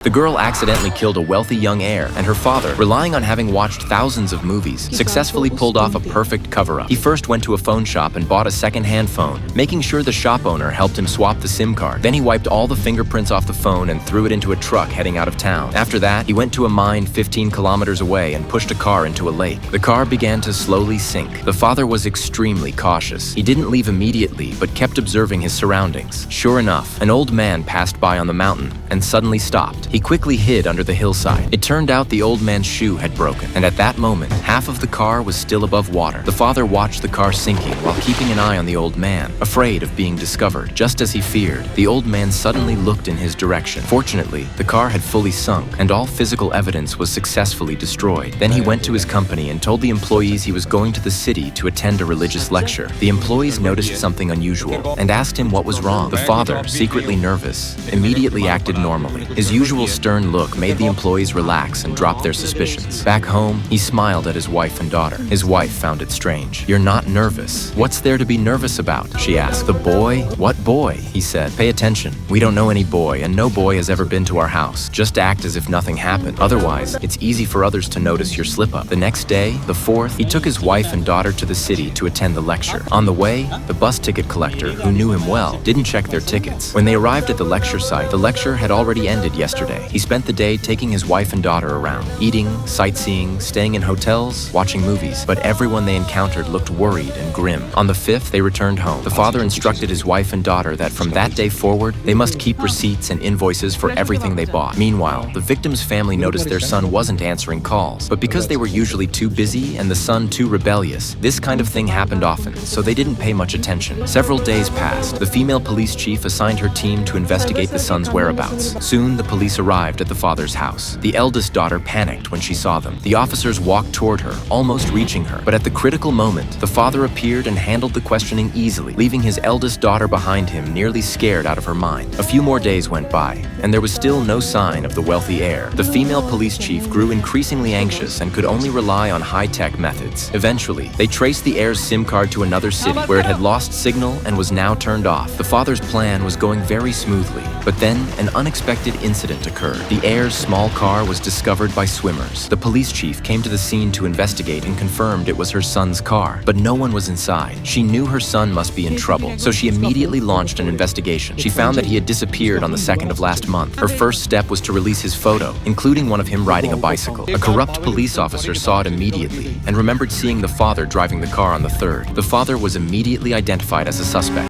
The girl accidentally killed a wealthy young heir, and her father, relying on having watched thousands of movies, successfully pulled off a perfect cover-up. He first went to a phone shop and bought a second-hand phone, making sure the shop owner helped him swap the SIM card. Then he wiped all the fingerprints off the phone and threw it into a truck heading out of town. After that, he went to a mine 15 kilometers away and pushed a car into a lake. The car began to slowly sink. The father was extremely cautious. He didn't leave immediately, but kept observing his surroundings. Sure enough, an old man passed by on the mountain and suddenly stopped. He quickly hid under the hillside. It turned out the old man's shoe had broken, and at that moment, half of the car was still above water. The father watched the car sinking while keeping an eye on the old man, afraid of being discovered. Just as he feared, the old man suddenly looked in his direction. Fortunately, the car had fully sunk, and all physical evidence was successfully destroyed. Then he went to his company and told the employees he was going to the city to attend a religious lecture. The employees noticed something unusual and asked him what was wrong. The father, secretly nervous, immediately acted normally. His usual stern look made the employees relax and drop their suspicions. Back home, he smiled at his wife and daughter. His wife found it strange. "You're not nervous. What's there to be nervous about?" she asked. "The boy?" "What boy?" he said. "Pay attention. We don't know any boy, and no boy has ever been to our house. Just act as if nothing happened. Otherwise, it's easy for others to notice your slip-up." The next day, the 4th, he took his wife and daughter to the city to attend the lecture. On the way, the bus ticket collector, who knew him well, didn't check their tickets. When they arrived at the lecture site, the lecture had already ended yesterday. He spent the day taking his wife and daughter around, eating, sightseeing, staying in hotels, watching movies, but everyone they encountered looked worried and grim. On the 5th, they returned home. The father instructed his wife and daughter that from that day forward, they must keep receipts and invoices for everything they bought. Meanwhile, the victim's family noticed their son wasn't answering calls, but because they were usually too busy and the son too rebellious, this kind of thing happened often, so they didn't pay much attention. Several days passed. The female police chief assigned her team to investigate the son's whereabouts. Soon, the police arrived at the father's house. The eldest daughter panicked when she saw them. The officers walked toward her, almost reaching her, but at the critical moment, the father appeared and handled the questioning easily, leaving his eldest daughter behind him, nearly scared out of her mind. A few more days went by, and there was still no sign of the wealthy heir. The female police chief grew increasingly anxious and could only rely on high-tech methods. Eventually, they traced the heir's SIM card to another city where it had lost signal and was now turned off. The father's plan was going very smoothly, but then an unexpected incident occurred. The heir's small car was discovered by swimmers. The police chief came to the scene to investigate and confirmed it was her son's car, but no one was inside. She knew her son must be in trouble, so she immediately launched an investigation. She found that he had disappeared on the 2nd of last month. Her first step was to release his photo, including one of him riding a bicycle. A corrupt police officer saw it immediately and remembered seeing the father driving the car on the 3rd. The father was immediately identified as a suspect.